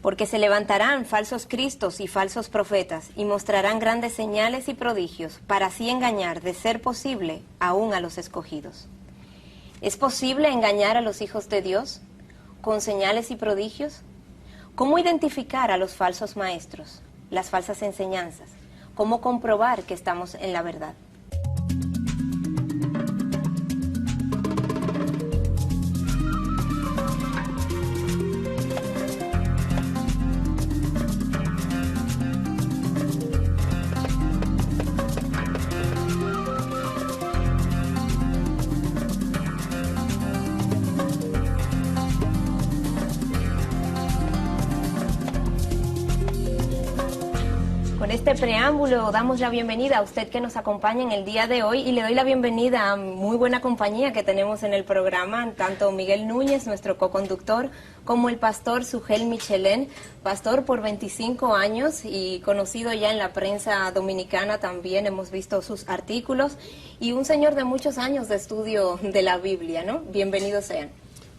Porque se levantarán falsos cristos y falsos profetas, y mostrarán grandes señales y prodigios, para así engañar, de ser posible, aún a los escogidos. ¿Es posible engañar a los hijos de Dios con señales y prodigios? ¿Cómo identificar a los falsos maestros, las falsas enseñanzas? ¿Cómo comprobar que estamos en la verdad? Con este preámbulo damos la bienvenida a usted que nos acompaña en el día de hoy y le doy la bienvenida a muy buena compañía que tenemos en el programa, tanto Miguel Núñez, nuestro coconductor, como el pastor Sugel Michelén, pastor por 25 años y conocido ya en la prensa dominicana también, hemos visto sus artículos, y un señor de muchos años de estudio de la Biblia, ¿no? Bienvenidos sean.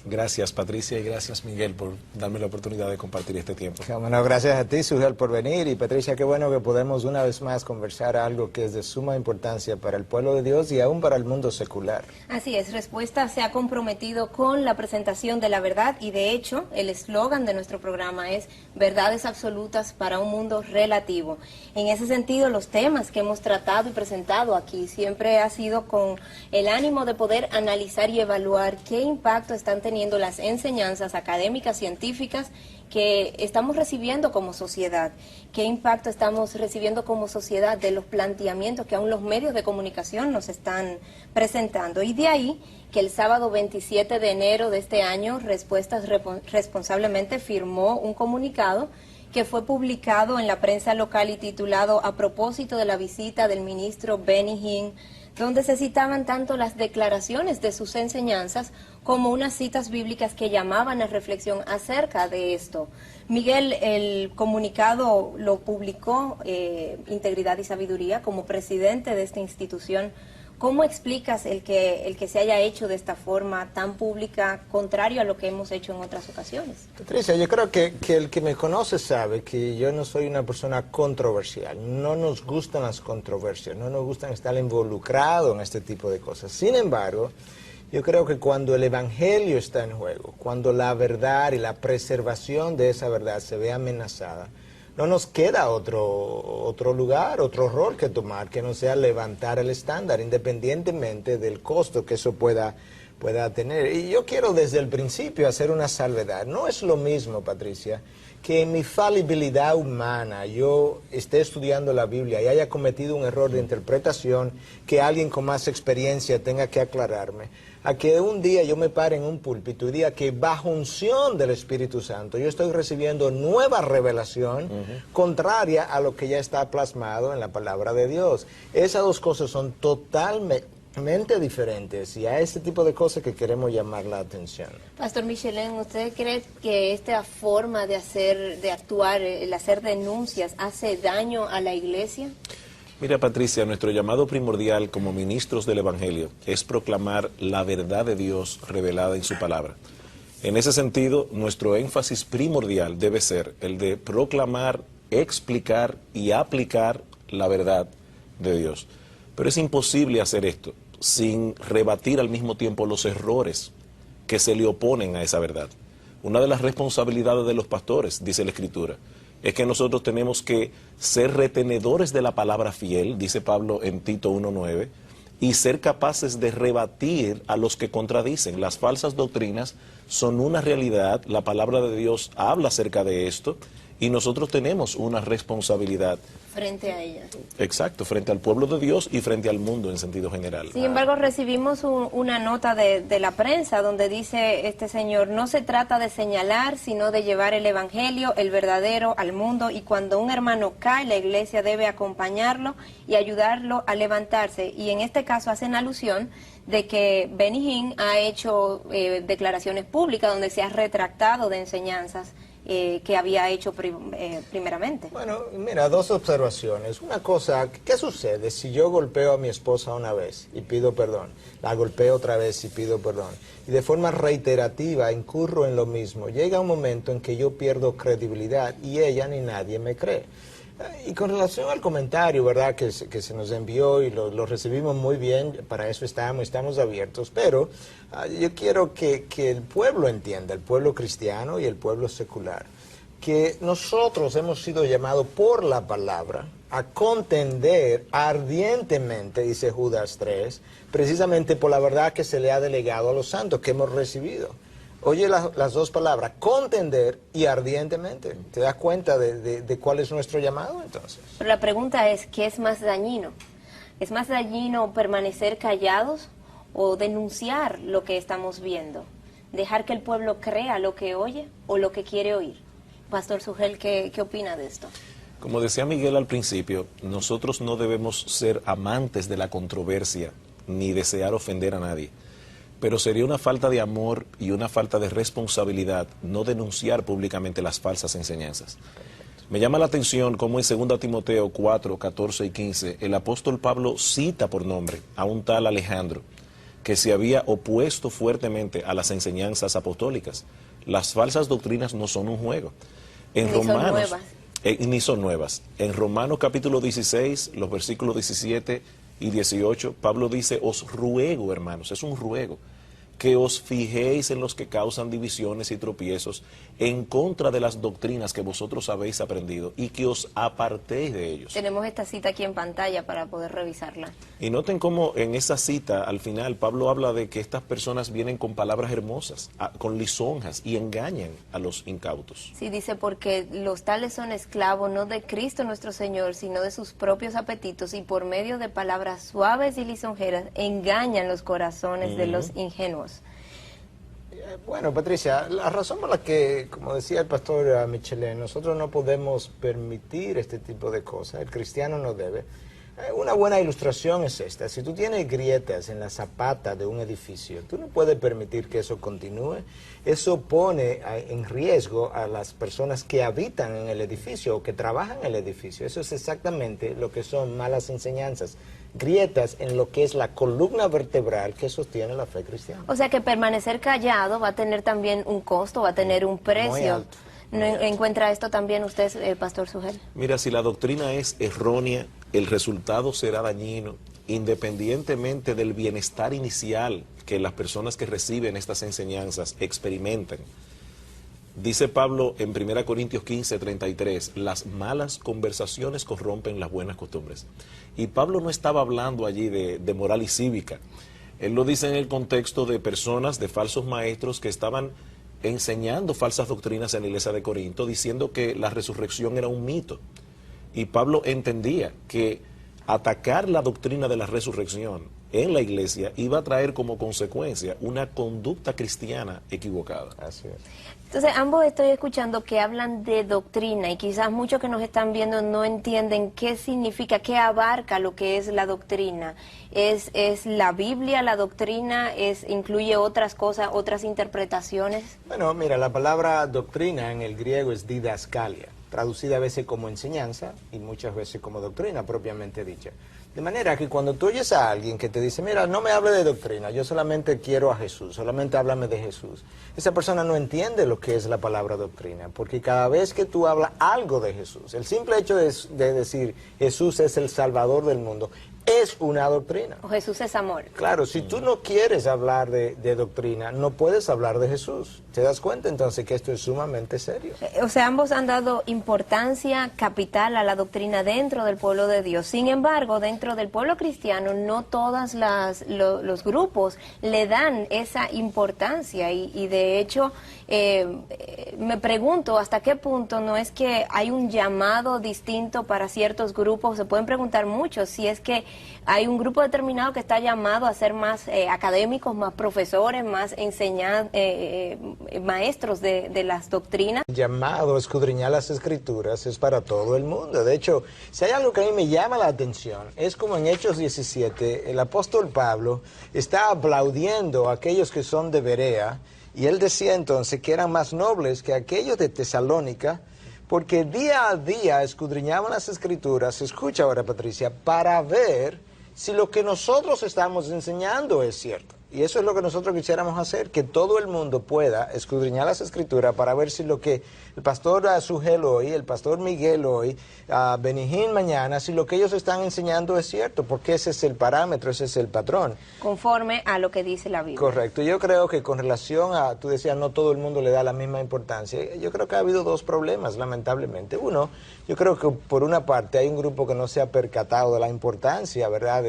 Gracias, Patricia, y gracias, Miguel, por darme la oportunidad de compartir este tiempo. Bueno, gracias a ti, Sugel, por venir. Y Patricia, qué bueno que podemos una vez más conversar algo que es de suma importancia para el pueblo de Dios y aún para el mundo secular. Así es, Respuesta se ha comprometido con la presentación de la verdad y, de hecho, el eslogan de nuestro programa es verdades absolutas para un mundo relativo. En ese sentido, los temas que hemos tratado y presentado aquí siempre ha sido con el ánimo de poder analizar y evaluar qué impacto están teniendo las enseñanzas académicas, científicas que estamos recibiendo como sociedad, qué impacto estamos recibiendo como sociedad de los planteamientos que aún los medios de comunicación nos están presentando. Y de ahí que el sábado 27 de enero de este año, Respuestas responsablemente firmó un comunicado que fue publicado en la prensa local y titulado "A propósito de la visita del ministro Benny Hinn", donde se citaban tanto las declaraciones de sus enseñanzas como unas citas bíblicas que llamaban a reflexión acerca de esto. Miguel, el comunicado lo publicó Integridad y Sabiduría como presidente de esta institución. ¿Cómo explicas el que se haya hecho de esta forma tan pública, contrario a lo que hemos hecho en otras ocasiones? Patricia, yo creo que el que me conoce sabe que yo no soy una persona controversial. No nos gustan las controversias, no nos gustan estar involucrados en este tipo de cosas. Sin embargo, yo creo que cuando el Evangelio está en juego, cuando la verdad y la preservación de esa verdad se ve amenazada, no nos queda otro lugar, otro rol que tomar, que no sea levantar el estándar, independientemente del costo que eso pueda tener. Y yo quiero desde el principio hacer una salvedad. No es lo mismo, Patricia, que en mi falibilidad humana yo esté estudiando la Biblia y haya cometido un error de interpretación que alguien con más experiencia tenga que aclararme, a que un día yo me pare en un púlpito y diga que bajo unción del Espíritu Santo yo estoy recibiendo nueva revelación contraria a lo que ya está plasmado en la palabra de Dios. Esas dos cosas son totalmente diferentes y a este tipo de cosas que queremos llamar la atención. Pastor Michelén, ¿usted cree que esta forma de actuar, el hacer denuncias, hace daño a la iglesia? Mira, Patricia, nuestro llamado primordial como ministros del Evangelio es proclamar la verdad de Dios revelada en su palabra. En ese sentido, nuestro énfasis primordial debe ser el de proclamar, explicar y aplicar la verdad de Dios. Pero es imposible hacer esto sin rebatir al mismo tiempo los errores que se le oponen a esa verdad. Una de las responsabilidades de los pastores, dice la Escritura, es que nosotros tenemos que ser retenedores de la palabra fiel, dice Pablo en Tito 1:9, y ser capaces de rebatir a los que contradicen. Las falsas doctrinas son una realidad, la palabra de Dios habla acerca de esto, y nosotros tenemos una responsabilidad. Frente a ellas. Exacto, frente al pueblo de Dios y frente al mundo en sentido general. Sin embargo, recibimos una nota de la prensa donde dice este señor: no se trata de señalar, sino de llevar el Evangelio, el verdadero, al mundo, y cuando un hermano cae, la iglesia debe acompañarlo y ayudarlo a levantarse. Y en este caso hacen alusión de que Benny Hinn ha hecho declaraciones públicas donde se ha retractado de enseñanzas que había hecho primeramente. Bueno, mira, dos observaciones. Una cosa, ¿qué sucede si yo golpeo a mi esposa una vez y pido perdón? La golpeo otra vez y pido perdón. Y de forma reiterativa incurro en lo mismo. Llega un momento en que yo pierdo credibilidad y ella ni nadie me cree. Y con relación al comentario, ¿verdad?, que se nos envió y lo recibimos muy bien, para eso estamos abiertos, pero yo quiero que el pueblo entienda, el pueblo cristiano y el pueblo secular, que nosotros hemos sido llamados por la palabra a contender ardientemente, dice Judas 3, precisamente por la verdad que se le ha delegado a los santos que hemos recibido. Oye las dos palabras, contender y ardientemente. ¿Te das cuenta de cuál es nuestro llamado entonces? Pero la pregunta es, ¿qué es más dañino? ¿Es más dañino permanecer callados o denunciar lo que estamos viendo? ¿Dejar que el pueblo crea lo que oye o lo que quiere oír? Pastor Sugel, ¿qué opina de esto? Como decía Miguel al principio, nosotros no debemos ser amantes de la controversia ni desear ofender a nadie. Pero sería una falta de amor y una falta de responsabilidad no denunciar públicamente las falsas enseñanzas. Me llama la atención cómo en 2 Timoteo 4, 14 y 15 el apóstol Pablo cita por nombre a un tal Alejandro que se había opuesto fuertemente a las enseñanzas apostólicas. Las falsas doctrinas no son un juego. En Romanos, ni son nuevas. En Romanos capítulo 16, los versículos 17 y 18, Pablo dice, os ruego, hermanos, es un ruego, que os fijéis en los que causan divisiones y tropiezos en contra de las doctrinas que vosotros habéis aprendido y que os apartéis de ellos. Tenemos esta cita aquí en pantalla para poder revisarla. Y noten cómo en esa cita, al final, Pablo habla de que estas personas vienen con palabras hermosas, con lisonjas, y engañan a los incautos. Sí, dice, porque los tales son esclavos no de Cristo nuestro Señor, sino de sus propios apetitos, y por medio de palabras suaves y lisonjeras engañan los corazones de los ingenuos. Bueno, Patricia, la razón por la que, como decía el pastor Michelén, nosotros no podemos permitir este tipo de cosas, el cristiano no debe. Una buena ilustración es esta: si tú tienes grietas en la zapata de un edificio, tú no puedes permitir que eso continúe. Eso pone en riesgo a las personas que habitan en el edificio o que trabajan en el edificio. Eso es exactamente lo que son malas enseñanzas, grietas en lo que es la columna vertebral que sostiene la fe cristiana. O sea que permanecer callado va a tener también un costo, va a tener un precio. Muy alto. ¿No encuentra esto también usted, Pastor Sugel? Mira, si la doctrina es errónea, el resultado será dañino, independientemente del bienestar inicial que las personas que reciben estas enseñanzas experimentan. Dice Pablo en 1 Corintios 15, 33, las malas conversaciones corrompen las buenas costumbres. Y Pablo no estaba hablando allí de moral y cívica. Él lo dice en el contexto de personas, de falsos maestros que estaban enseñando falsas doctrinas en la iglesia de Corinto, diciendo que la resurrección era un mito. Y Pablo entendía que atacar la doctrina de la resurrección en la iglesia iba a traer como consecuencia una conducta cristiana equivocada. Así es. Entonces, ambos estoy escuchando que hablan de doctrina y quizás muchos que nos están viendo no entienden qué significa, qué abarca lo que es la doctrina. ¿Es la Biblia la doctrina? ¿Incluye otras cosas, otras interpretaciones? Bueno, mira, la palabra doctrina en el griego es didascalia, traducida a veces como enseñanza y muchas veces como doctrina propiamente dicha. De manera que cuando tú oyes a alguien que te dice, mira, no me hable de doctrina, yo solamente quiero a Jesús, solamente háblame de Jesús, esa persona no entiende lo que es la palabra doctrina, porque cada vez que tú hablas algo de Jesús, el simple hecho de decir Jesús es el Salvador del mundo, es una doctrina. O Jesús es amor. Claro, si tú no quieres hablar de doctrina, no puedes hablar de Jesús. ¿Te das cuenta entonces que esto es sumamente serio? O sea, ambos han dado importancia capital a la doctrina dentro del pueblo de Dios. Sin embargo, dentro del pueblo cristiano, no todos los grupos le dan esa importancia. Y de hecho, me pregunto hasta qué punto no es que hay un llamado distinto para ciertos grupos. Se pueden preguntar mucho si es que hay un grupo determinado que está llamado a ser más académicos, más profesores, más maestros de las doctrinas. El llamado a escudriñar las escrituras es para todo el mundo. De hecho, si hay algo que a mí me llama la atención, es como en Hechos 17, el apóstol Pablo está aplaudiendo a aquellos que son de Berea Y él decía entonces que eran más nobles que aquellos de Tesalónica, porque día a día escudriñaban las Escrituras, escucha ahora Patricia, para ver si lo que nosotros estamos enseñando es cierto. Y eso es lo que nosotros quisiéramos hacer, que todo el mundo pueda escudriñar las Escrituras para ver si lo que el pastor Sugel hoy, el pastor Miguel hoy, Benijín mañana, si lo que ellos están enseñando es cierto, porque ese es el parámetro, ese es el patrón. Conforme a lo que dice la Biblia. Correcto. Yo creo que con relación a, tú decías, no todo el mundo le da la misma importancia. Yo creo que ha habido dos problemas, lamentablemente. Uno, yo creo que por una parte hay un grupo que no se ha percatado de la importancia, ¿verdad?,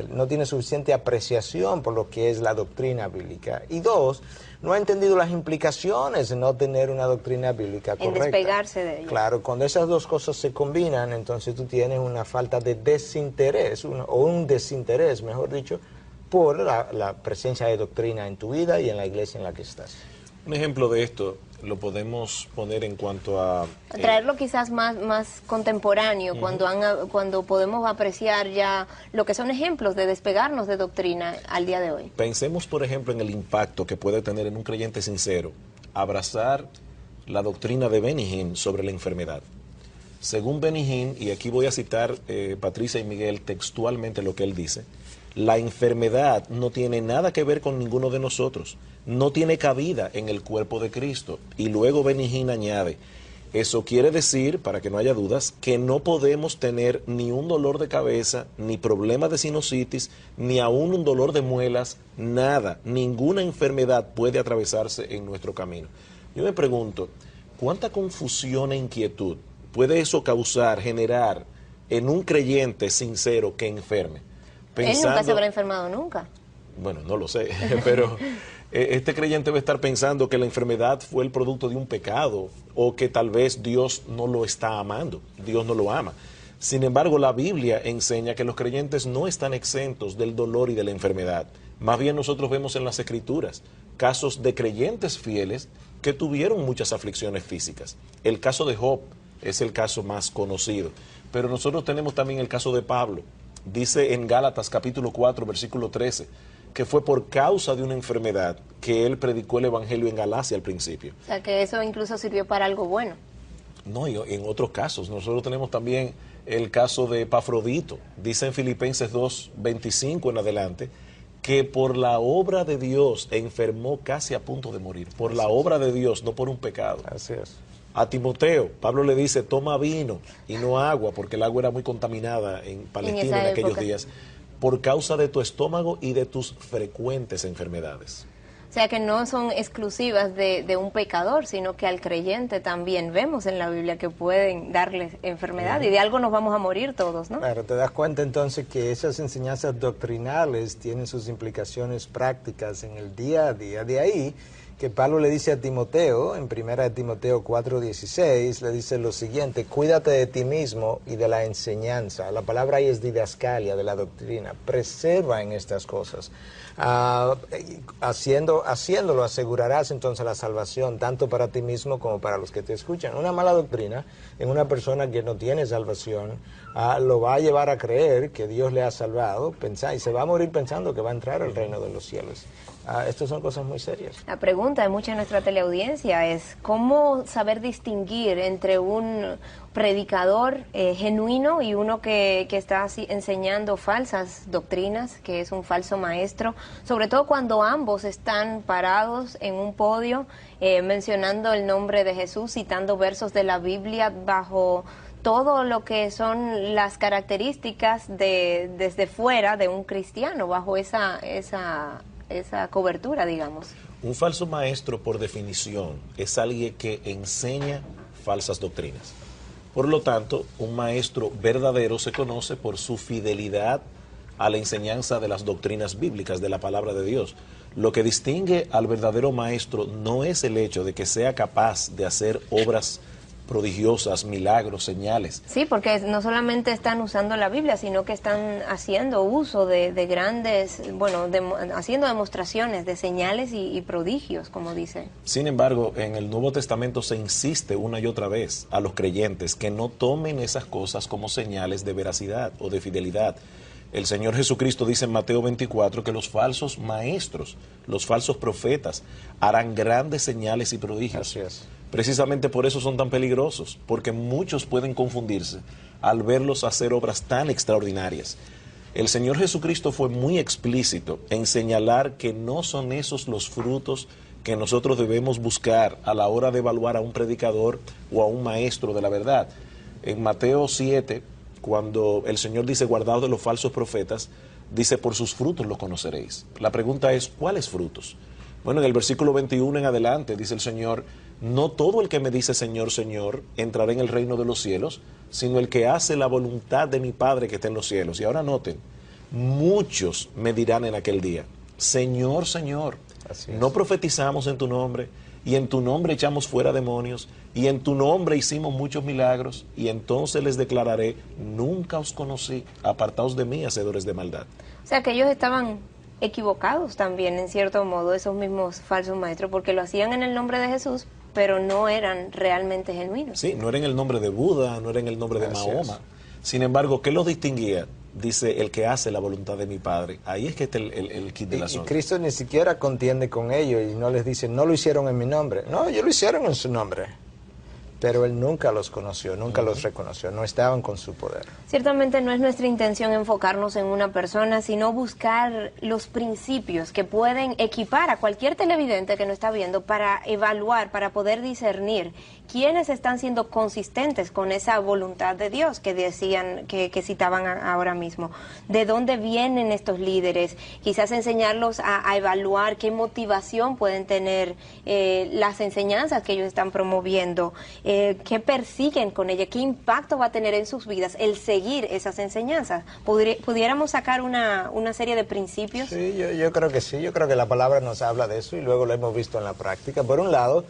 no tiene suficiente apreciación por lo que es la doctrina bíblica. Y dos, no ha entendido las implicaciones de no tener una doctrina bíblica correcta. En despegarse de ella. Claro, cuando esas dos cosas se combinan, entonces tú tienes una falta de desinterés, o un desinterés, mejor dicho, por la presencia de doctrina en tu vida y en la iglesia en la que estás. Un ejemplo de esto lo podemos poner en cuanto a... traerlo quizás más contemporáneo, cuando podemos apreciar ya lo que son ejemplos de despegarnos de doctrina al día de hoy. Pensemos, por ejemplo, en el impacto que puede tener en un creyente sincero abrazar la doctrina de Benijín sobre la enfermedad. Según Benijín, y aquí voy a citar Patricia y Miguel textualmente lo que él dice, la enfermedad no tiene nada que ver con ninguno de nosotros, no tiene cabida en el cuerpo de Cristo. Y luego Benijín añade, eso quiere decir, para que no haya dudas, que no podemos tener ni un dolor de cabeza, ni problema de sinusitis, ni aún un dolor de muelas, nada, ninguna enfermedad puede atravesarse en nuestro camino. Yo me pregunto, ¿cuánta confusión e inquietud puede eso causar, generar en un creyente sincero que enferme? Él nunca se habrá enfermado nunca. Bueno, no lo sé, pero este creyente va a estar pensando que la enfermedad fue el producto de un pecado o que tal vez Dios no lo está amando, Dios no lo ama. Sin embargo, la Biblia enseña que los creyentes no están exentos del dolor y de la enfermedad. Más bien nosotros vemos en las Escrituras casos de creyentes fieles que tuvieron muchas aflicciones físicas. El caso de Job es el caso más conocido, pero nosotros tenemos también el caso de Pablo. Dice en Gálatas capítulo 4, versículo 13, que fue por causa de una enfermedad que él predicó el evangelio en Galacia al principio. O sea, que eso incluso sirvió para algo bueno. No, y en otros casos. Nosotros tenemos también el caso de Epafrodito. Dice en Filipenses 2, 25 en adelante, que por la obra de Dios enfermó casi a punto de morir. Por la obra de Dios, no por un pecado. Así es. A Timoteo, Pablo le dice, toma vino y no agua, porque el agua era muy contaminada en Palestina en aquellos días, por causa de tu estómago y de tus frecuentes enfermedades. O sea, que no son exclusivas de un pecador, sino que al creyente también vemos en la Biblia que pueden darle enfermedad y de algo nos vamos a morir todos, ¿no? Claro, te das cuenta entonces que esas enseñanzas doctrinales tienen sus implicaciones prácticas en el día a día. De ahí que Pablo le dice a Timoteo, en 1 Timoteo 4:16, le dice lo siguiente, cuídate de ti mismo y de la enseñanza. La palabra ahí es didascalia, de la doctrina. Preserva en estas cosas. Haciéndolo asegurarás entonces la salvación, tanto para ti mismo como para los que te escuchan. Una mala doctrina en una persona que no tiene salvación lo va a llevar a creer que Dios le ha salvado, y se va a morir pensando que va a entrar al reino de los cielos. Estas son cosas muy serias. La pregunta de mucha de nuestra teleaudiencia es ¿cómo saber distinguir entre un predicador genuino y uno que está enseñando falsas doctrinas, que es un falso maestro, sobre todo cuando ambos están parados en un podio mencionando el nombre de Jesús, citando versos de la Biblia bajo todo lo que son las características desde fuera de un cristiano, bajo esa cobertura, digamos? Un falso maestro, por definición, es alguien que enseña falsas doctrinas. Por lo tanto, un maestro verdadero se conoce por su fidelidad a la enseñanza de las doctrinas bíblicas, de la palabra de Dios. Lo que distingue al verdadero maestro no es el hecho de que sea capaz de hacer obras prodigiosas, milagros, señales. Sí, porque no solamente están usando la Biblia, sino que están haciendo uso de grandes, haciendo demostraciones de señales y prodigios, como dice. Sin embargo, en el Nuevo Testamento se insiste una y otra vez a los creyentes que no tomen esas cosas como señales de veracidad o de fidelidad, El Señor Jesucristo dice en Mateo 24 que los falsos maestros, los falsos profetas, harán grandes señales y prodigios. Así es. Precisamente por eso son tan peligrosos, porque muchos pueden confundirse al verlos hacer obras tan extraordinarias. El Señor Jesucristo fue muy explícito en señalar que no son esos los frutos que nosotros debemos buscar a la hora de evaluar a un predicador o a un maestro de la verdad. En Mateo 7, cuando el Señor dice guardaos de los falsos profetas, dice por sus frutos los conoceréis. La pregunta es, ¿cuáles frutos? Bueno, en el versículo 21 en adelante dice el Señor, no todo el que me dice Señor, Señor, entrará en el reino de los cielos, sino el que hace la voluntad de mi Padre que está en los cielos. Y ahora noten, muchos me dirán en aquel día, Señor, Señor, no profetizamos en tu nombre, y en tu nombre echamos fuera demonios, y en tu nombre hicimos muchos milagros, y entonces les declararé, nunca os conocí, apartaos de mí, hacedores de maldad. O sea que ellos estaban equivocados también, en cierto modo, esos mismos falsos maestros, porque lo hacían en el nombre de Jesús, pero no eran realmente genuinos. Sí, no era en el nombre de Buda, no era en el nombre de Mahoma. Sin embargo, ¿qué los distinguía? Dice, el que hace la voluntad de mi Padre. Ahí es que está el kit del asunto. Y Cristo ni siquiera contiende con ellos y no les dice, no lo hicieron en mi nombre. No, ellos lo hicieron en su nombre. Pero Él nunca los conoció, nunca los reconoció, no estaban con su poder. Ciertamente no es nuestra intención enfocarnos en una persona, sino buscar los principios que pueden equipar a cualquier televidente que nos está viendo para evaluar, para poder discernir quiénes están siendo consistentes con esa voluntad de Dios que decían, que citaban ahora mismo. ¿De dónde vienen estos líderes? Quizás enseñarlos a evaluar qué motivación pueden tener las enseñanzas que ellos están promoviendo. ¿Qué persiguen con ella? ¿Qué impacto va a tener en sus vidas el seguir esas enseñanzas? ¿Pudiéramos sacar una serie de principios? Sí, yo creo que sí. Yo creo que la palabra nos habla de eso y luego lo hemos visto en la práctica. Por un lado,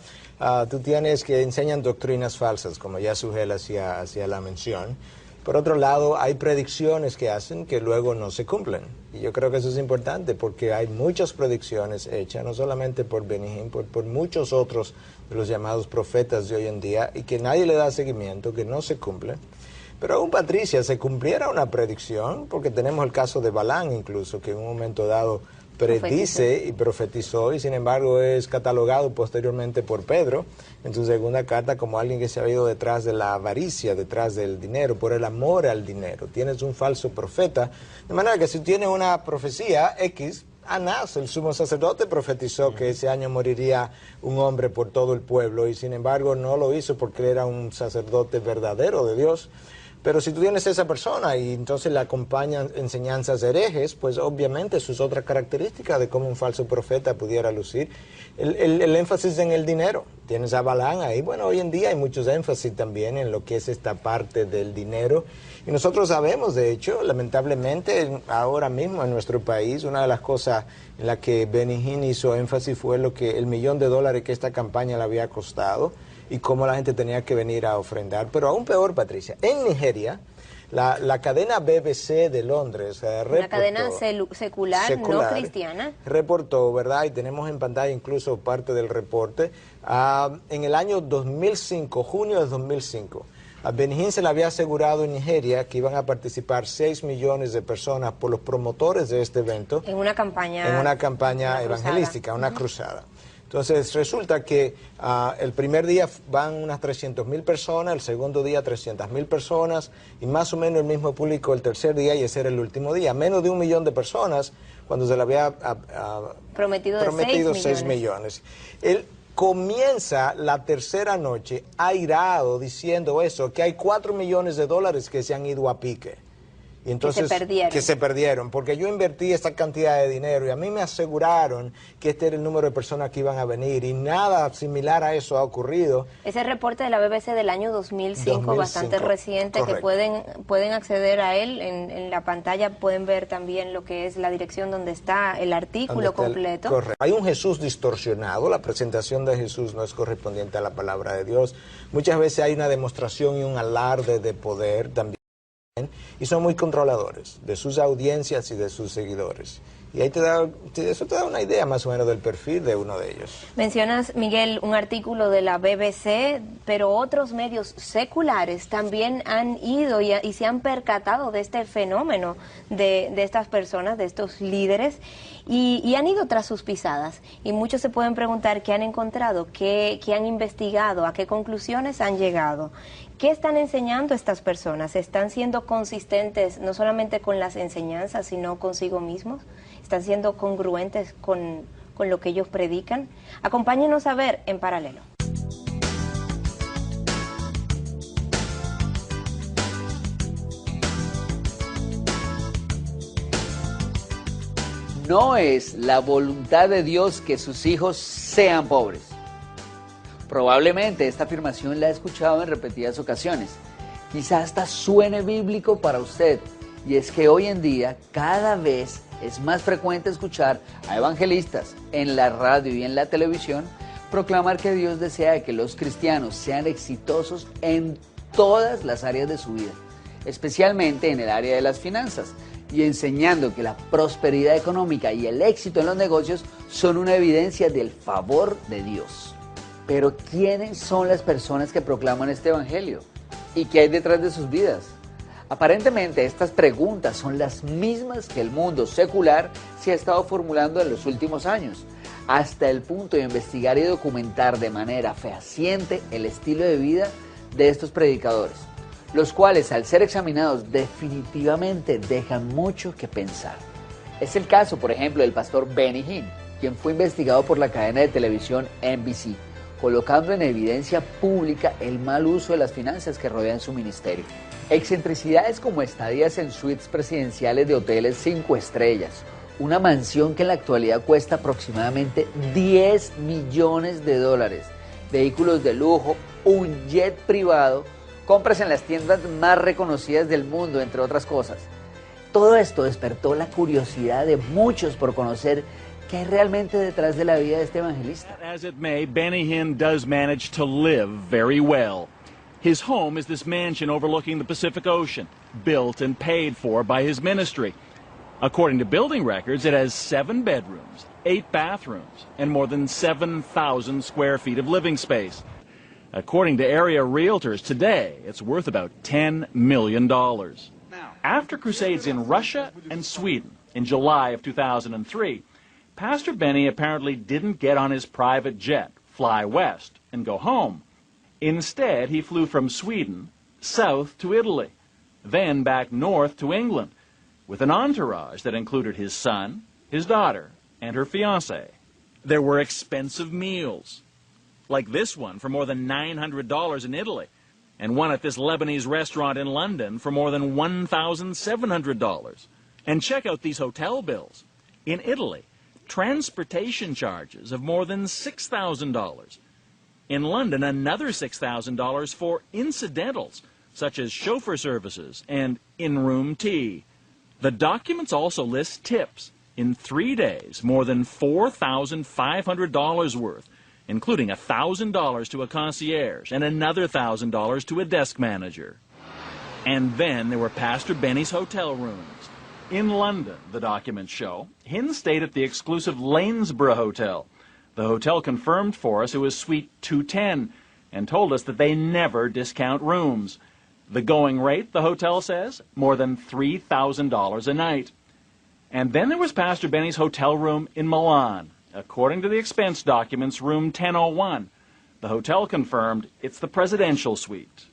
tú tienes que enseñan doctrinas falsas, como ya Sugel hacía la mención. Por otro lado, hay predicciones que hacen que luego no se cumplen. Y yo creo que eso es importante porque hay muchas predicciones hechas, no solamente por Benny Hinn, por muchos otros de los llamados profetas de hoy en día, y que nadie le da seguimiento, que no se cumplen. Pero aún, Patricia, se cumpliera una predicción, porque tenemos el caso de Balaam incluso, que en un momento dado predice y profetizó, y sin embargo es catalogado posteriormente por Pedro en su segunda carta como alguien que se ha ido detrás de la avaricia, detrás del dinero, por el amor al dinero. Tienes un falso profeta, de manera que si tienes una profecía X, Anás, el sumo sacerdote, profetizó que ese año moriría un hombre por todo el pueblo, y sin embargo no lo hizo porque él era un sacerdote verdadero de Dios. Pero si tú tienes esa persona y entonces le acompañan enseñanzas herejes, pues obviamente eso es otra característica de cómo un falso profeta pudiera lucir. El énfasis en el dinero. Tienes a Balaam ahí. Bueno, hoy en día hay muchos énfasis también en lo que es esta parte del dinero. Y nosotros sabemos, de hecho, lamentablemente, ahora mismo en nuestro país, una de las cosas en la que Benny Hinn hizo énfasis fue el $1.000.000 que esta campaña le había costado, y cómo la gente tenía que venir a ofrendar. Pero aún peor, Patricia, en Nigeria, la cadena BBC de Londres reportó... Una cadena secular, no cristiana. Reportó, ¿verdad? Y tenemos en pantalla incluso parte del reporte. En el año 2005, junio de 2005, a Benny Hinn se le había asegurado en Nigeria que iban a participar 6 millones de personas por los promotores de este evento. En una campaña evangelística, una cruzada. Entonces resulta que el primer día van unas 300.000 personas, el segundo día 300.000 personas, y más o menos el mismo público el tercer día, y ese era el último día. Menos de 1 millón de personas cuando se le había prometido 6 millones. Él comienza la tercera noche airado diciendo eso, que hay $4 millones que se han ido a pique. Y entonces, que se perdieron, porque yo invertí esta cantidad de dinero y a mí me aseguraron que este era el número de personas que iban a venir, y nada similar a eso ha ocurrido. Ese reporte de la BBC del año 2005, bastante reciente, correcto, que pueden acceder a él en la pantalla, pueden ver también lo que es la dirección donde está el artículo completo. Correcto. Hay un Jesús distorsionado, la presentación de Jesús no es correspondiente a la palabra de Dios. Muchas veces hay una demostración y un alarde de poder también, y son muy controladores de sus audiencias y de sus seguidores. Y ahí eso te da una idea más o menos del perfil de uno de ellos. Mencionas, Miguel, un artículo de la BBC, pero otros medios seculares también han ido y se han percatado de este fenómeno de estas personas, de estos líderes, y han ido tras sus pisadas. Y muchos se pueden preguntar qué han encontrado, qué han investigado, a qué conclusiones han llegado. ¿Qué están enseñando estas personas? ¿Están siendo consistentes no solamente con las enseñanzas, sino consigo mismos? ¿Están siendo congruentes con lo que ellos predican? Acompáñenos a ver en paralelo. No es la voluntad de Dios que sus hijos sean pobres. Probablemente esta afirmación la ha escuchado en repetidas ocasiones. Quizá hasta suene bíblico para usted, y es que hoy en día cada vez es más frecuente escuchar a evangelistas en la radio y en la televisión proclamar que Dios desea que los cristianos sean exitosos en todas las áreas de su vida, especialmente en el área de las finanzas, y enseñando que la prosperidad económica y el éxito en los negocios son una evidencia del favor de Dios. Pero ¿quiénes son las personas que proclaman este evangelio? ¿Y qué hay detrás de sus vidas? Aparentemente estas preguntas son las mismas que el mundo secular se ha estado formulando en los últimos años, hasta el punto de investigar y documentar de manera fehaciente el estilo de vida de estos predicadores, los cuales al ser examinados definitivamente dejan mucho que pensar. Es el caso, por ejemplo, del pastor Benny Hinn, quien fue investigado por la cadena de televisión NBC, colocando en evidencia pública el mal uso de las finanzas que rodean su ministerio. Excentricidades como estadías en suites presidenciales de hoteles 5 estrellas, una mansión que en la actualidad cuesta aproximadamente $10 millones, vehículos de lujo, un jet privado, compras en las tiendas más reconocidas del mundo, entre otras cosas. Todo esto despertó la curiosidad de muchos por conocer qué hay realmente detrás de la vida de este evangelista. As it may, Benny Hinn does manage to live very well. His home is this mansion overlooking the Pacific Ocean, built and paid for by his ministry. According to building records, it has 7 bedrooms, 8 bathrooms, and more than 7,000 square feet of living space. According to area realtors today, it's worth about $10 million. After crusades in Russia and Sweden in July of 2003, Pastor Benny apparently didn't get on his private jet, fly west, and go home. Instead, he flew from Sweden south to Italy, then back north to England, with an entourage that included his son, his daughter, and her fiancé. There were expensive meals, like this one for more than $900 in Italy, and one at this Lebanese restaurant in London for more than $1,700. And check out these hotel bills. In Italy, transportation charges of more than $6,000. In London, another $6,000 for incidentals, such as chauffeur services and in-room tea. The documents also list tips. In 3 days, more than $4,500 worth, including $1,000 to a concierge and another $1,000 to a desk manager. And then there were Pastor Benny's hotel rooms. In London, the documents show, Hinn stayed at the exclusive Lanesborough Hotel. The hotel confirmed for us it was Suite 210 and told us that they never discount rooms. The going rate, the hotel says, more than $3,000 a night. And then there was Pastor Benny's hotel room in Milan. According to the expense documents, room 1001. The hotel confirmed it's the presidential suite.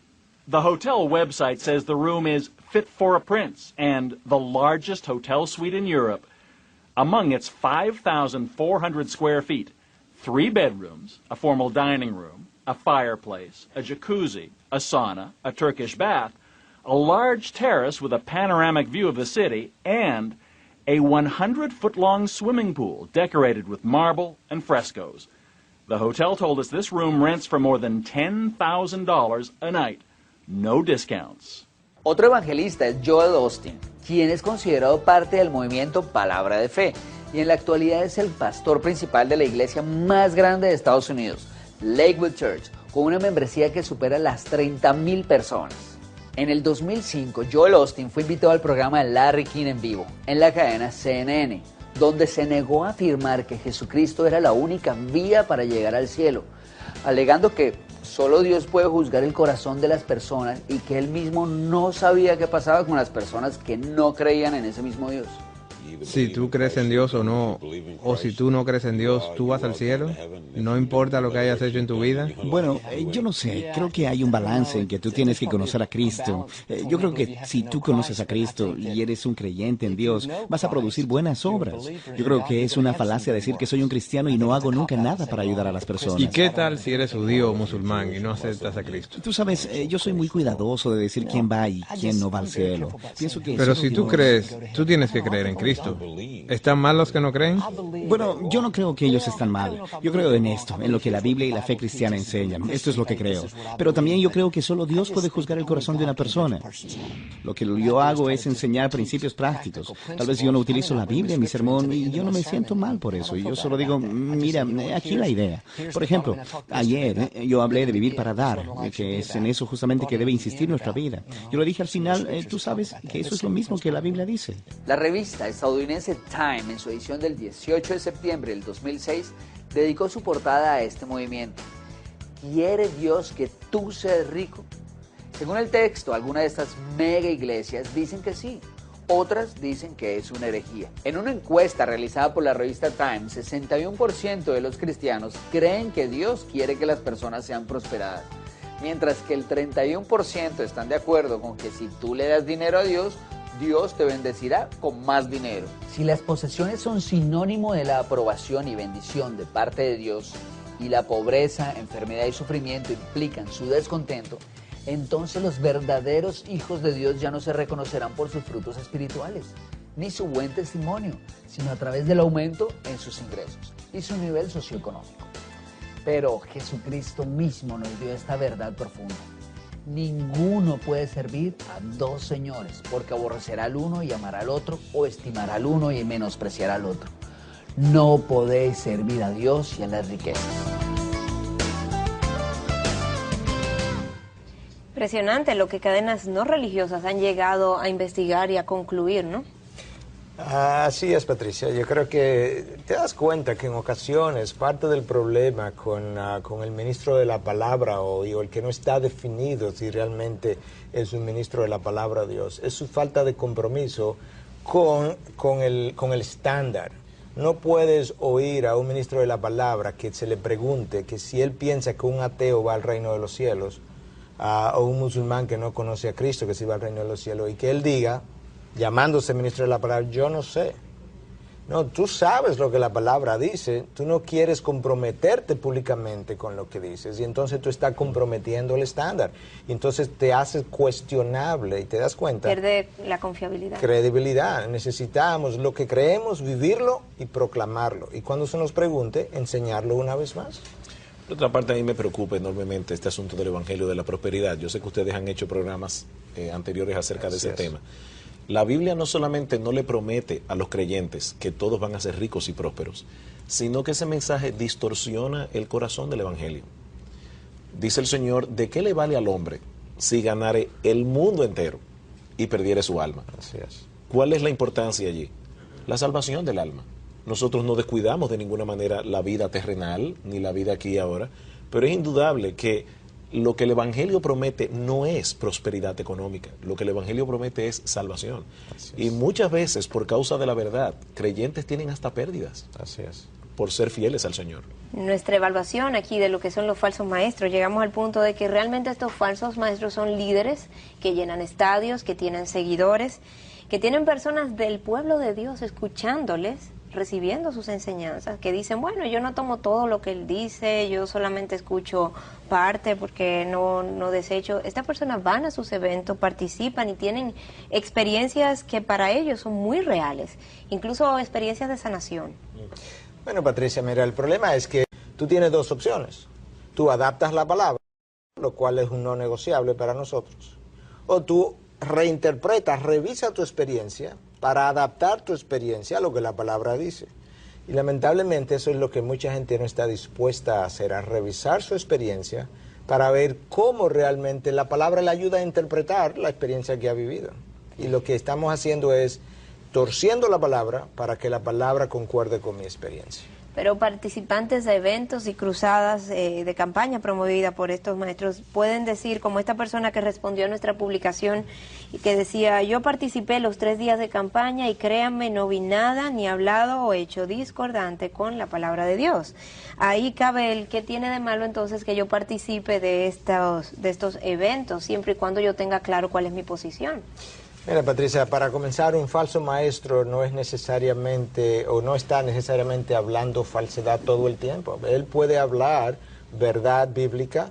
The hotel website says the room is fit for a prince and the largest hotel suite in Europe. Among its 5,400 square feet, 3 bedrooms, a formal dining room, a fireplace, a jacuzzi, a sauna, a Turkish bath, a large terrace with a panoramic view of the city, and a 100-foot-long swimming pool decorated with marble and frescoes. The hotel told us this room rents for more than $10,000 a night. No discounts. Otro evangelista es Joel Osteen, quien es considerado parte del movimiento Palabra de Fe, y en la actualidad es el pastor principal de la iglesia más grande de Estados Unidos, Lakewood Church, con una membresía que supera las 30,000 personas. En el 2005, Joel Osteen fue invitado al programa de Larry King en vivo, en la cadena CNN, donde se negó a afirmar que Jesucristo era la única vía para llegar al cielo, alegando que solo Dios puede juzgar el corazón de las personas y que él mismo no sabía qué pasaba con las personas que no creían en ese mismo Dios. Si tú crees en Dios o no, o si tú no crees en Dios, ¿tú vas al cielo? No importa lo que hayas hecho en tu vida. Bueno, yo no sé, creo que hay un balance en que tú tienes que conocer a Cristo. Yo creo que si tú conoces a Cristo y eres un creyente en Dios, vas a producir buenas obras. Yo creo que es una falacia decir que soy un cristiano y no hago nunca nada para ayudar a las personas. ¿Y qué tal si eres judío o musulmán y no aceptas a Cristo? Tú sabes, yo soy muy cuidadoso de decir quién va y quién no va al cielo. Pienso que Pero solo si tú Dios- crees, tú tienes que creer en Cristo. ¿Están mal los que no creen? Bueno, yo no creo que ellos están mal. Yo creo en esto, en lo que la Biblia y la fe cristiana enseñan. Esto es lo que creo. Pero también yo creo que solo Dios puede juzgar el corazón de una persona. Lo que yo hago es enseñar principios prácticos. Tal vez yo no utilizo la Biblia en mi sermón y yo no me siento mal por eso. Yo solo digo, mira, aquí la idea. Por ejemplo, ayer yo hablé de vivir para dar, que es en eso justamente que debe insistir nuestra vida. Yo lo dije al final, tú sabes que eso es lo mismo que la Biblia dice. La revista estadounidense Time, en su edición del 18 de septiembre del 2006, dedicó su portada a este movimiento. ¿Quiere Dios que tú seas rico? Según el texto, algunas de estas mega iglesias dicen que sí, otras dicen que es una herejía. En una encuesta realizada por la revista Time, 61% de los cristianos creen que Dios quiere que las personas sean prosperadas, mientras que el 31% están de acuerdo con que si tú le das dinero a Dios, Dios te bendecirá con más dinero. Si las posesiones son sinónimo de la aprobación y bendición de parte de Dios, y la pobreza, enfermedad y sufrimiento implican su descontento, entonces los verdaderos hijos de Dios ya no se reconocerán por sus frutos espirituales, ni su buen testimonio, sino a través del aumento en sus ingresos y su nivel socioeconómico. Pero Jesucristo mismo nos dio esta verdad profunda. Ninguno puede servir a dos señores, porque aborrecerá al uno y amará al otro, o estimará al uno y menospreciará al otro. No podéis servir a Dios y a las riquezas. Impresionante lo que cadenas no religiosas han llegado a investigar y a concluir, ¿no? Así es, Patricia. Yo creo que te das cuenta que en ocasiones parte del problema con el ministro de la palabra o el que no está definido si realmente es un ministro de la palabra de Dios es su falta de compromiso con el estándar. No puedes oír a un ministro de la palabra que se le pregunte que si él piensa que un ateo va al reino de los cielos o un musulmán que no conoce a Cristo que sí va al reino de los cielos y que él diga, llamándose ministro de la palabra, yo no sé. No, tú sabes lo que la palabra dice, tú no quieres comprometerte públicamente con lo que dices y entonces tú estás comprometiendo el estándar y entonces te haces cuestionable y te das cuenta. Pierde la confiabilidad. Credibilidad. Necesitamos lo que creemos, vivirlo y proclamarlo. Y cuando se nos pregunte, enseñarlo una vez más. Por otra parte, a mí me preocupa enormemente este asunto del Evangelio de la Prosperidad. Yo sé que ustedes han hecho programas anteriores acerca de ese tema. La Biblia no solamente no le promete a los creyentes que todos van a ser ricos y prósperos, sino que ese mensaje distorsiona el corazón del Evangelio. Dice el Señor, ¿de qué le vale al hombre si ganare el mundo entero y perdiere su alma? Así es. ¿Cuál es la importancia allí? La salvación del alma. Nosotros no descuidamos de ninguna manera la vida terrenal, ni la vida aquí y ahora, pero es indudable que lo que el Evangelio promete no es prosperidad económica, lo que el Evangelio promete es salvación. Y muchas veces, por causa de la verdad, creyentes tienen hasta pérdidas. Así es. Por ser fieles al Señor. Nuestra evaluación aquí de lo que son los falsos maestros, llegamos al punto de que realmente estos falsos maestros son líderes que llenan estadios, que tienen seguidores, que tienen personas del pueblo de Dios escuchándoles, recibiendo sus enseñanzas, que dicen, bueno, yo no tomo todo lo que él dice, yo solamente escucho parte porque no desecho. Estas personas van a sus eventos, participan y tienen experiencias que para ellos son muy reales, incluso experiencias de sanación. Bueno, Patricia, mira, el problema es que tú tienes dos opciones. Tú adaptas la palabra, lo cual es un no negociable para nosotros, o tú reinterpretas, revisa tu experiencia para adaptar tu experiencia a lo que la palabra dice. Y lamentablemente eso es lo que mucha gente no está dispuesta a hacer, a revisar su experiencia para ver cómo realmente la palabra le ayuda a interpretar la experiencia que ha vivido. Y lo que estamos haciendo es torciendo la palabra para que la palabra concuerde con mi experiencia. Pero participantes de eventos y cruzadas de campaña promovida por estos maestros pueden decir, como esta persona que respondió a nuestra publicación y que decía, yo participé los 3 días de campaña y créanme, no vi nada, ni hablado o hecho discordante con la palabra de Dios. Ahí cabe el que tiene de malo entonces que yo participe de estos eventos, siempre y cuando yo tenga claro cuál es mi posición. Mira, Patricia, para comenzar, un falso maestro no es necesariamente, o no está necesariamente hablando falsedad todo el tiempo. Él puede hablar verdad bíblica,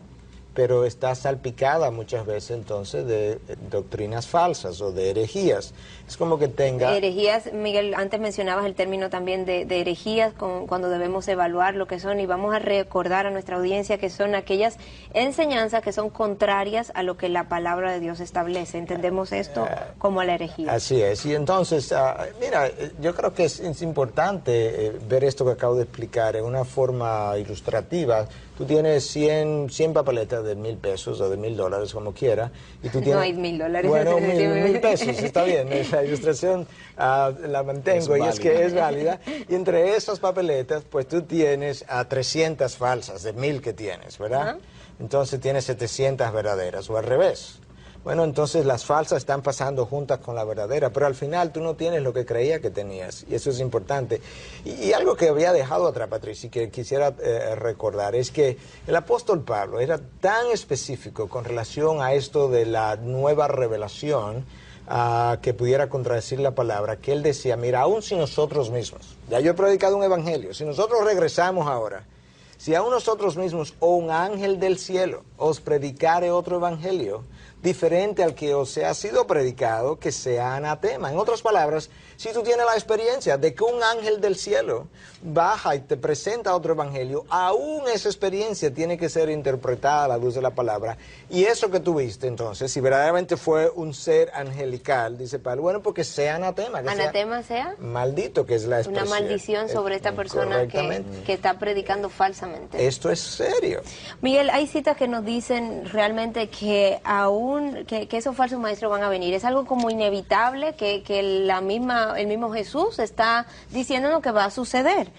pero está salpicada muchas veces entonces de doctrinas falsas o de herejías. Es como que tenga... Herejías, Miguel, antes mencionabas el término también de herejías cuando debemos evaluar lo que son, y vamos a recordar a nuestra audiencia que son aquellas enseñanzas que son contrarias a lo que la palabra de Dios establece. Entendemos esto como la herejía. Así es, y entonces, mira, yo creo que es importante ver esto que acabo de explicar en una forma ilustrativa. Tú tienes 100 papeletas de $1,000 o de $1,000, como quiera, y tú tienes... No hay $1,000. Bueno, $1,000, está bien, esa ilustración la mantengo y es que es válida. Y entre esas papeletas, pues tú tienes a 300 falsas de 1,000 que tienes, ¿verdad? Entonces tienes 700 verdaderas, o al revés. Bueno, entonces las falsas están pasando juntas con la verdadera, pero al final tú no tienes lo que creía que tenías, y eso es importante. Y algo que había dejado atrás, Patricia, y que quisiera recordar, es que el apóstol Pablo era tan específico con relación a esto de la nueva revelación, que pudiera contradecir la palabra, que él decía, mira, aún si nosotros mismos, ya yo he predicado un evangelio, si nosotros regresamos ahora, si aún nosotros mismos o un ángel del cielo os predicare otro evangelio, diferente al que os ha sido predicado, que sea anatema. En otras palabras, si tú tienes la experiencia de que un ángel del cielo baja y te presenta otro evangelio, aún esa experiencia tiene que ser interpretada a la luz de la palabra. Y eso que tuviste, entonces, si verdaderamente fue un ser angelical, dice Pablo, bueno, porque sea anatema. Que ¿Anatema sea? Maldito, que es la expresión. Una maldición sobre esta persona que está predicando falsamente. Esto es serio. Miguel, hay citas que nos dicen realmente que aún que esos falsos maestros van a venir. Es algo como inevitable que el mismo Jesús está diciéndonos que va a suceder.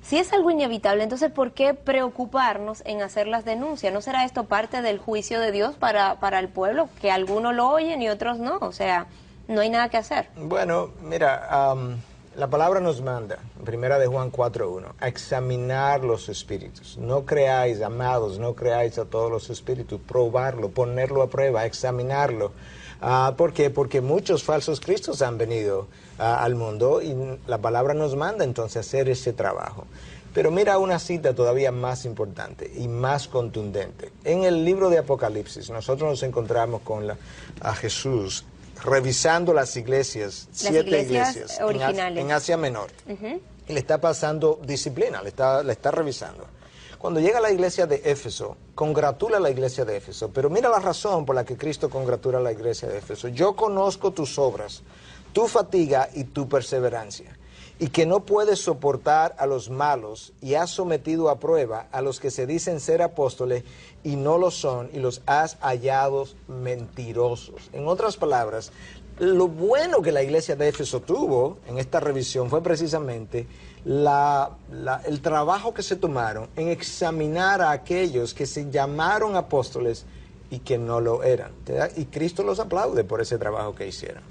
Si es algo inevitable, entonces ¿por qué preocuparnos en hacer las denuncias? ¿No será esto parte del juicio de Dios para el pueblo? Que algunos lo oyen y otros no. O sea, no hay nada que hacer. Bueno, mira, la palabra nos manda, en primera de Juan 4:1, a examinar los espíritus. No creáis, amados, no creáis a todos los espíritus, probarlo, ponerlo a prueba, examinarlo. ¿Por qué? Porque muchos falsos cristos han venido al mundo y la palabra nos manda entonces a hacer ese trabajo. Pero mira una cita todavía más importante y más contundente. En el libro de Apocalipsis nosotros nos encontramos con a Jesús revisando las iglesias, 7 iglesias originales en Asia Menor. Y le está pasando disciplina, le está revisando. Cuando llega a la iglesia de Éfeso, congratula a la iglesia de Éfeso, pero mira la razón por la que Cristo congratula a la iglesia de Éfeso. Yo conozco tus obras, tu fatiga y tu perseverancia, y que no puedes soportar a los malos, y has sometido a prueba a los que se dicen ser apóstoles y no lo son, y los has hallado mentirosos. En otras palabras, lo bueno que la iglesia de Éfeso tuvo en esta revisión fue precisamente el trabajo que se tomaron en examinar a aquellos que se llamaron apóstoles y que no lo eran. Y Cristo los aplaude por ese trabajo que hicieron.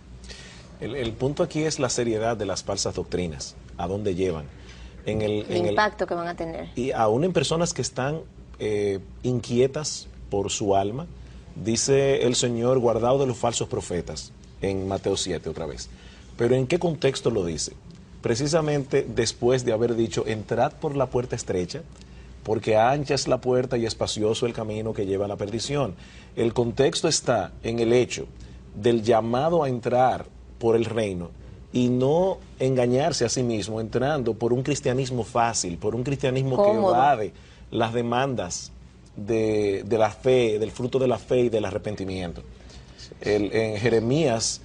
El punto aquí es la seriedad de las falsas doctrinas, a dónde llevan. El impacto que van a tener. Y aún en personas que están inquietas por su alma, dice el Señor, guardado de los falsos profetas, en Mateo 7 otra vez. Pero ¿en qué contexto lo dice? Precisamente después de haber dicho, entrad por la puerta estrecha, porque ancha es la puerta y espacioso el camino que lleva a la perdición. El contexto está en el hecho del llamado a entrar por el reino y no engañarse a sí mismo entrando por un cristianismo fácil, por un cristianismo cómodo, que evade las demandas de la fe, del fruto de la fe y del arrepentimiento. En Jeremías,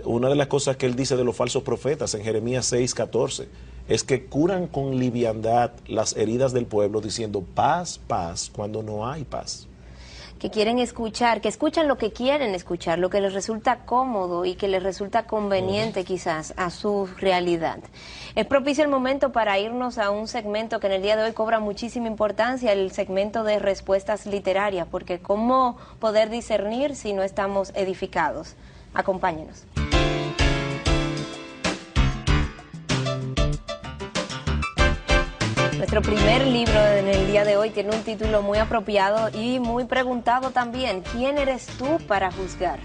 una de las cosas que él dice de los falsos profetas, en Jeremías 6:14, es que curan con liviandad las heridas del pueblo diciendo paz, paz, cuando no hay paz. que quieren escuchar, que escuchan lo que quieren escuchar, lo que les resulta cómodo y que les resulta conveniente quizás a su realidad. Es propicio el momento para irnos a un segmento que en el día de hoy cobra muchísima importancia, el segmento de respuestas literarias, porque ¿cómo poder discernir si no estamos edificados? Acompáñenos. Nuestro primer libro en el día de hoy tiene un título muy apropiado y muy preguntado también. ¿Quién eres tú para juzgar?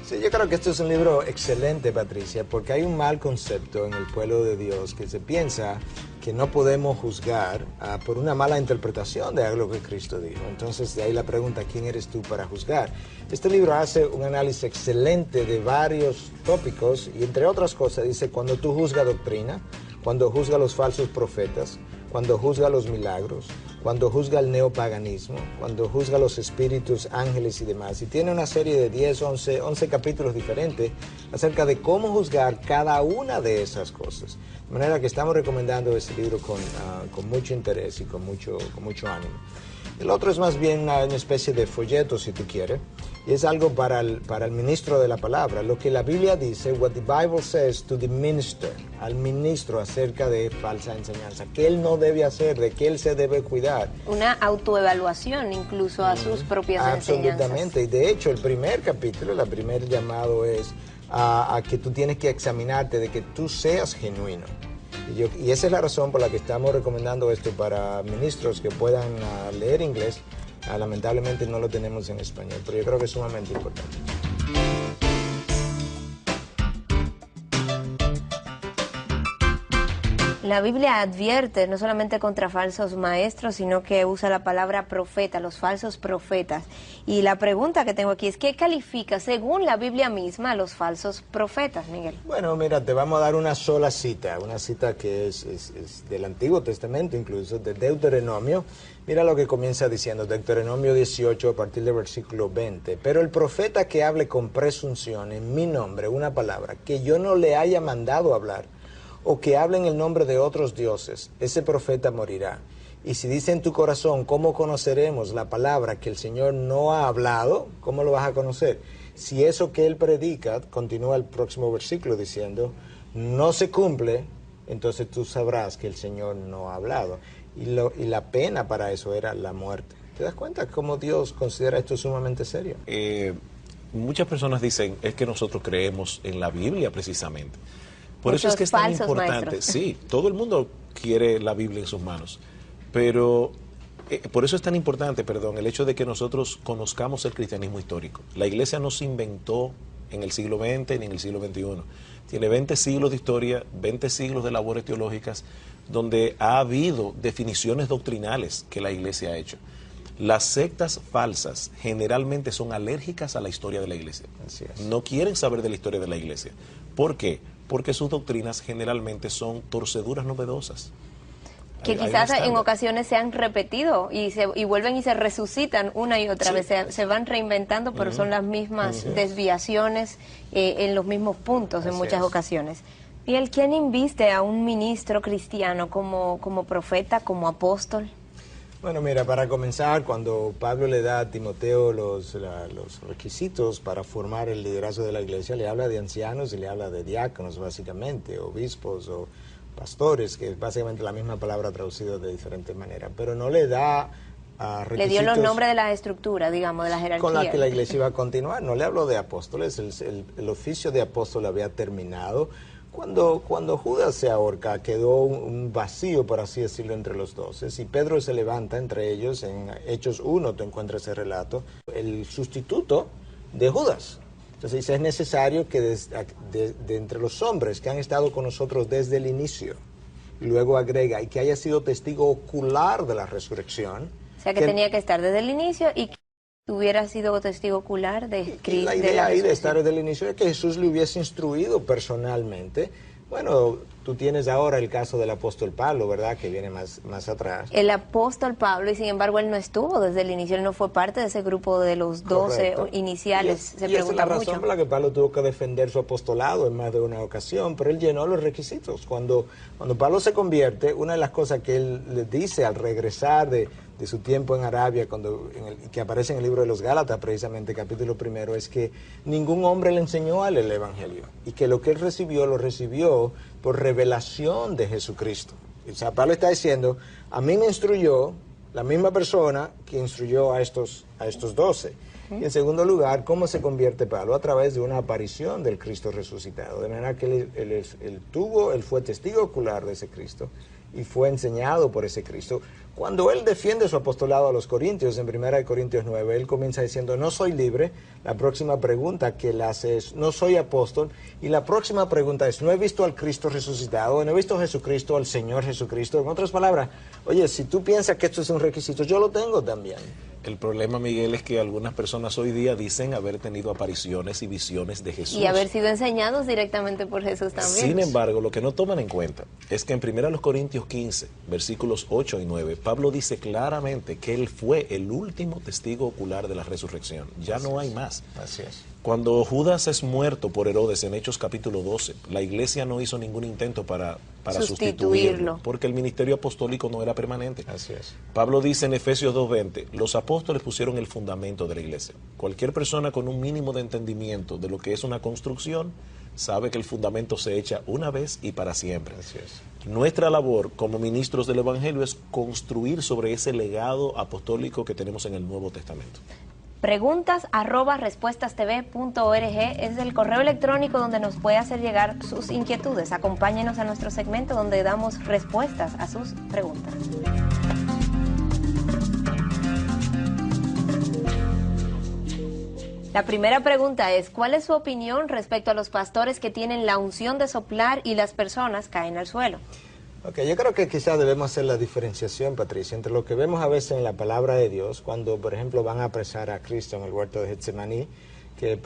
Sí, yo creo que este es un libro excelente, Patricia, porque hay un mal concepto en el pueblo de Dios que se piensa que no podemos juzgar por una mala interpretación de algo que Cristo dijo. Entonces, de ahí la pregunta, ¿quién eres tú para juzgar? Este libro hace un análisis excelente de varios tópicos y, entre otras cosas, dice, cuando tú juzgas doctrina, cuando juzgas los falsos profetas, cuando juzga los milagros, cuando juzga el neopaganismo, cuando juzga los espíritus, ángeles y demás. Y tiene una serie de 10, 11 capítulos diferentes acerca de cómo juzgar cada una de esas cosas. De manera que estamos recomendando este libro con mucho interés y con mucho ánimo. El otro es más bien una especie de folleto, si tú quieres, y es algo para el ministro de la palabra. Lo que la Biblia dice, what the Bible says to the minister, al ministro acerca de falsa enseñanza, que él no debe hacer, de que él se debe cuidar. Una autoevaluación incluso a sus propias enseñanzas. Absolutamente, y de hecho el primer capítulo, el primer llamado es a que tú tienes que examinarte de que tú seas genuino. Y esa es la razón por la que estamos recomendando esto para ministros que puedan leer inglés. Lamentablemente no lo tenemos en español, pero yo creo que es sumamente importante. La Biblia advierte no solamente contra falsos maestros, sino que usa la palabra profeta, los falsos profetas. Y la pregunta que tengo aquí es, ¿qué califica, según la Biblia misma, a los falsos profetas, Miguel? Bueno, mira, te vamos a dar una sola cita, una cita que es del Antiguo Testamento, incluso de Deuteronomio. Mira lo que comienza diciendo, Deuteronomio 18, a partir del versículo 20. Pero el profeta que hable con presunción en mi nombre, una palabra, que yo no le haya mandado hablar, o que hable en el nombre de otros dioses, ese profeta morirá. Y si dice en tu corazón, ¿cómo conoceremos la palabra que el Señor no ha hablado? ¿Cómo lo vas a conocer? Si eso que él predica, continúa el próximo versículo diciendo, no se cumple, entonces tú sabrás que el Señor no ha hablado. Y la pena para eso era la muerte. ¿Te das cuenta cómo Dios considera esto sumamente serio? Muchas personas dicen, es que nosotros creemos en la Biblia precisamente. Por eso Muchos es que es tan falsos importante. maestros. Sí, todo el mundo quiere la Biblia en sus manos. Pero por eso es tan importante, el hecho de que nosotros conozcamos el cristianismo histórico. La Iglesia no se inventó en el siglo XX ni en el siglo XXI. Tiene 20 siglos de historia, 20 siglos de labores teológicas, donde ha habido definiciones doctrinales que la Iglesia ha hecho. Las sectas falsas generalmente son alérgicas a la historia de la Iglesia. Así es. No quieren saber de la historia de la Iglesia. ¿Por qué? Porque sus doctrinas generalmente son torceduras novedosas. Que quizás en ocasiones se han repetido y vuelven y se resucitan una y otra vez, se van reinventando, pero son las mismas desviaciones en los mismos puntos en muchas ocasiones. ¿Y quién inviste a un ministro cristiano como profeta, como apóstol? Bueno, mira, para comenzar, cuando Pablo le da a Timoteo los requisitos para formar el liderazgo de la iglesia, le habla de ancianos y le habla de diáconos, básicamente, obispos o pastores, que es básicamente la misma palabra traducida de diferentes maneras, pero no le da requisitos. Le dio los nombres de las estructuras, digamos, de la jerarquía. Con la que la iglesia iba a continuar. No le habló de apóstoles, el oficio de apóstol había terminado. Cuando Judas se ahorca, quedó un vacío, por así decirlo, entre los 12. Y Pedro se levanta entre ellos. En Hechos 1 tú encuentras ese relato. El sustituto de Judas. Entonces dice, es necesario que de entre los hombres que han estado con nosotros desde el inicio, y luego agrega, y que haya sido testigo ocular de la resurrección. O sea, que tenía que estar desde el inicio y que hubiera sido testigo ocular de Cristo. La idea ahí de estar desde el inicio es que Jesús le hubiese instruido personalmente. Bueno, Tú tienes ahora el caso del apóstol Pablo, ¿verdad? Que viene más atrás. El apóstol Pablo, y sin embargo él no estuvo desde el inicio, él no fue parte de ese grupo de los 12 iniciales. Se esa es la razón por la que Pablo tuvo que defender su apostolado en más de una ocasión, pero él llenó los requisitos. Cuando Pablo se convierte, una de las cosas que él le dice al regresar de su tiempo en Arabia, que aparece en el libro de los Gálatas, precisamente, capítulo 1, es que ningún hombre le enseñó el evangelio, y que lo que él recibió, lo recibió por revelación de Jesucristo. O sea, Pablo está diciendo, a mí me instruyó la misma persona que instruyó a estos 12. Y en segundo lugar, ¿cómo se convierte Pablo? A través de una aparición del Cristo resucitado. De manera que él fue testigo ocular de ese Cristo y fue enseñado por ese Cristo. Cuando él defiende su apostolado a los Corintios, en 1 Corintios 9, él comienza diciendo, no soy libre. La próxima pregunta que él hace es, no soy apóstol. Y la próxima pregunta es, no he visto al Cristo resucitado, no he visto a Jesucristo, al Señor Jesucristo. En otras palabras, oye, si tú piensas que esto es un requisito, yo lo tengo también. El problema, Miguel, es que algunas personas hoy día dicen haber tenido apariciones y visiones de Jesús. Y haber sido enseñados directamente por Jesús también. Sin embargo, lo que no toman en cuenta es que en 1 Corintios 15, versículos 8 y 9, Pablo dice claramente que él fue el último testigo ocular de la resurrección. Ya no hay más. Así es. Cuando Judas es muerto por Herodes en Hechos capítulo 12, la iglesia no hizo ningún intento para sustituirlo, porque el ministerio apostólico no era permanente. Así es. Pablo dice en Efesios 2:20, los apóstoles pusieron el fundamento de la iglesia. Cualquier persona con un mínimo de entendimiento de lo que es una construcción sabe que el fundamento se echa una vez y para siempre. Así es. Nuestra labor como ministros del Evangelio es construir sobre ese legado apostólico que tenemos en el Nuevo Testamento. Preguntas@respuestastv.org es el correo electrónico donde nos puede hacer llegar sus inquietudes. Acompáñenos a nuestro segmento donde damos respuestas a sus preguntas. La primera pregunta es, ¿cuál es su opinión respecto a los pastores que tienen la unción de soplar y las personas caen al suelo? Ok, yo creo que quizás debemos hacer la diferenciación, Patricia, entre lo que vemos a veces en la palabra de Dios, cuando, por ejemplo, van a apresar a Cristo en el huerto de Getsemaní, que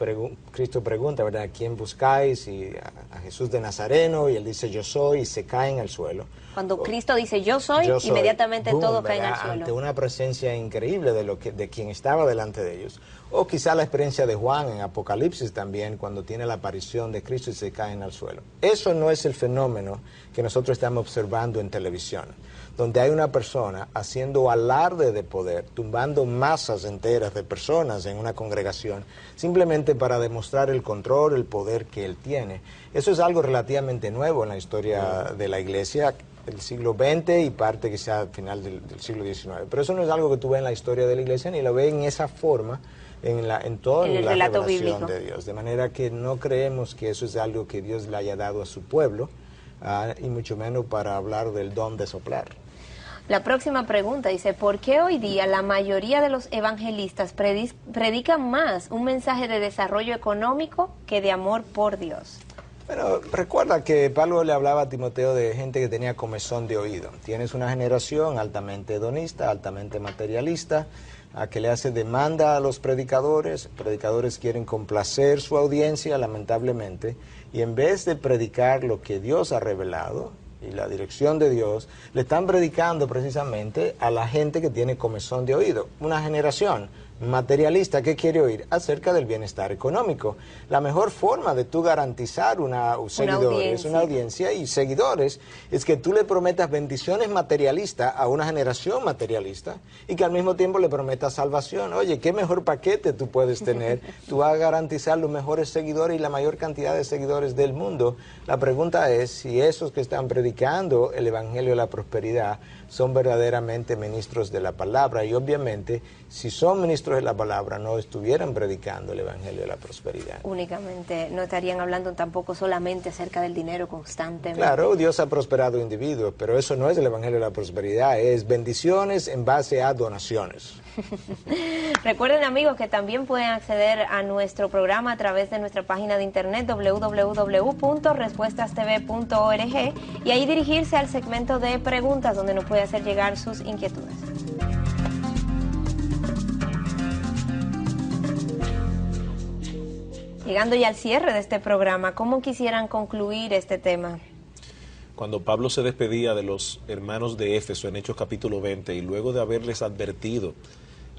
Cristo pregunta, ¿verdad?, ¿a quién buscáis? Y a Jesús de Nazareno, y él dice, yo soy, y se caen al suelo. Cuando Cristo dice, yo soy, inmediatamente todos caen al suelo. Ante una presencia increíble de quien estaba delante de ellos. O quizá la experiencia de Juan en Apocalipsis también, cuando tiene la aparición de Cristo y se caen al suelo. Eso no es el fenómeno que nosotros estamos observando en televisión, donde hay una persona haciendo alarde de poder, tumbando masas enteras de personas en una congregación, simplemente para demostrar el control, el poder que él tiene. Eso es algo relativamente nuevo en la historia de la Iglesia, del siglo XX y parte quizá al final del siglo XIX. Pero eso no es algo que tú ves en la historia de la Iglesia, ni lo ves en esa forma en toda la revelación bíblico de Dios. De manera que no creemos que eso es algo que Dios le haya dado a su pueblo, y mucho menos para hablar del don de soplar. La próxima pregunta dice, ¿por qué hoy día la mayoría de los evangelistas predican más un mensaje de desarrollo económico que de amor por Dios? Bueno, recuerda que Pablo le hablaba a Timoteo de gente que tenía comezón de oído. Tienes una generación altamente hedonista, altamente materialista, a que le hace demanda a los predicadores. Predicadores quieren complacer su audiencia, lamentablemente, y en vez de predicar lo que Dios ha revelado y la dirección de Dios, le están predicando precisamente a la gente que tiene comezón de oído. Una generación materialista que quiere oír acerca del bienestar económico. La mejor forma de tú garantizar una audiencia y seguidores es que tú le prometas bendiciones materialistas a una generación materialista y que al mismo tiempo le prometas salvación. Oye, ¿qué mejor paquete tú puedes tener? Tú vas a garantizar los mejores seguidores y la mayor cantidad de seguidores del mundo. La pregunta es si esos que están predicando el Evangelio de la Prosperidad son verdaderamente ministros de la palabra, y obviamente si son ministros de la palabra no estuvieran predicando el Evangelio de la Prosperidad. Únicamente, no estarían hablando tampoco solamente acerca del dinero constantemente. Claro, Dios ha prosperado individuos, pero eso no es el Evangelio de la Prosperidad, es bendiciones en base a donaciones. Recuerden, amigos, que también pueden acceder a nuestro programa a través de nuestra página de internet www.respuestastv.org y ahí dirigirse al segmento de preguntas donde nos puede hacer llegar sus inquietudes. Llegando ya al cierre de este programa, ¿cómo quisieran concluir este tema? Cuando Pablo se despedía de los hermanos de Éfeso en Hechos capítulo 20 y luego de haberles advertido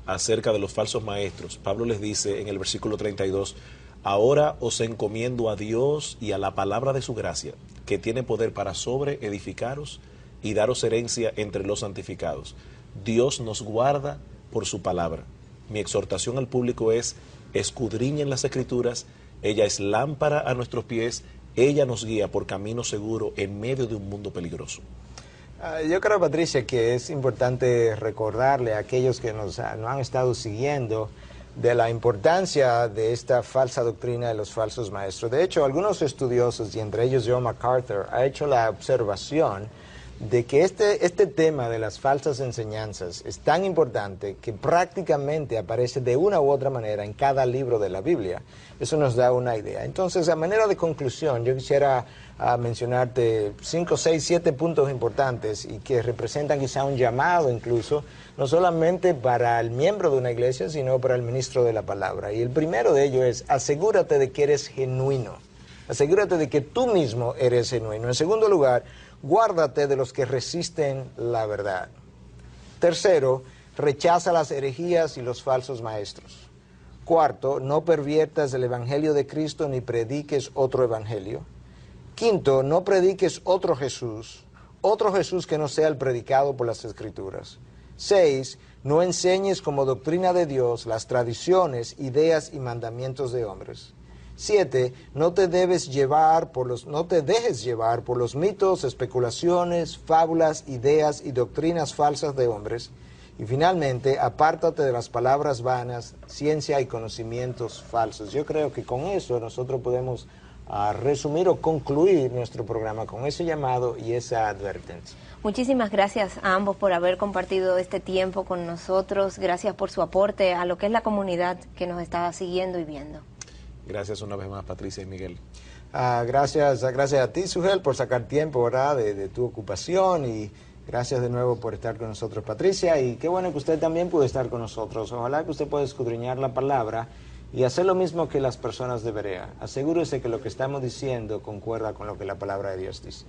acerca de los falsos maestros, Pablo les dice en el versículo 32, ahora os encomiendo a Dios y a la palabra de su gracia, que tiene poder para sobreedificaros y daros herencia entre los santificados. Dios nos guarda por su palabra. Mi exhortación al público es, escudriñen las Escrituras, ella es lámpara a nuestros pies, ella nos guía por camino seguro en medio de un mundo peligroso. Yo creo, Patricia, que es importante recordarle a aquellos que nos han estado siguiendo de la importancia de esta falsa doctrina de los falsos maestros. De hecho, algunos estudiosos, y entre ellos John MacArthur, ha hecho la observación de que este tema de las falsas enseñanzas es tan importante que prácticamente aparece de una u otra manera en cada libro de la Biblia. Eso nos da una idea. Entonces, a manera de conclusión, yo quisiera mencionarte 5, 6, 7 puntos importantes y que representan quizá un llamado incluso, no solamente para el miembro de una iglesia, sino para el ministro de la palabra. Y el primero de ellos es, asegúrate de que eres genuino. Asegúrate de que tú mismo eres genuino. En segundo lugar, guárdate de los que resisten la verdad. Tercero, rechaza las herejías y los falsos maestros. Cuarto, no perviertas el evangelio de Cristo ni prediques otro evangelio. Quinto, no prediques otro Jesús que no sea el predicado por las Escrituras. 6, no enseñes como doctrina de Dios las tradiciones, ideas y mandamientos de hombres. 7, no te dejes llevar por los mitos, especulaciones, fábulas, ideas y doctrinas falsas de hombres. Y finalmente, apártate de las palabras vanas, ciencia y conocimientos falsos. Yo creo que con eso nosotros podemos resumir o concluir nuestro programa con ese llamado y esa advertencia. Muchísimas gracias a ambos por haber compartido este tiempo con nosotros. Gracias por su aporte a lo que es la comunidad que nos está siguiendo y viendo. Gracias una vez más, Patricia y Miguel. Gracias a ti, Sugel, por sacar tiempo, ¿verdad?, de tu ocupación, y gracias de nuevo por estar con nosotros, Patricia, y qué bueno que usted también pudo estar con nosotros. Ojalá que usted pueda escudriñar la palabra y hacer lo mismo que las personas de Berea. Asegúrese que lo que estamos diciendo concuerda con lo que la palabra de Dios dice.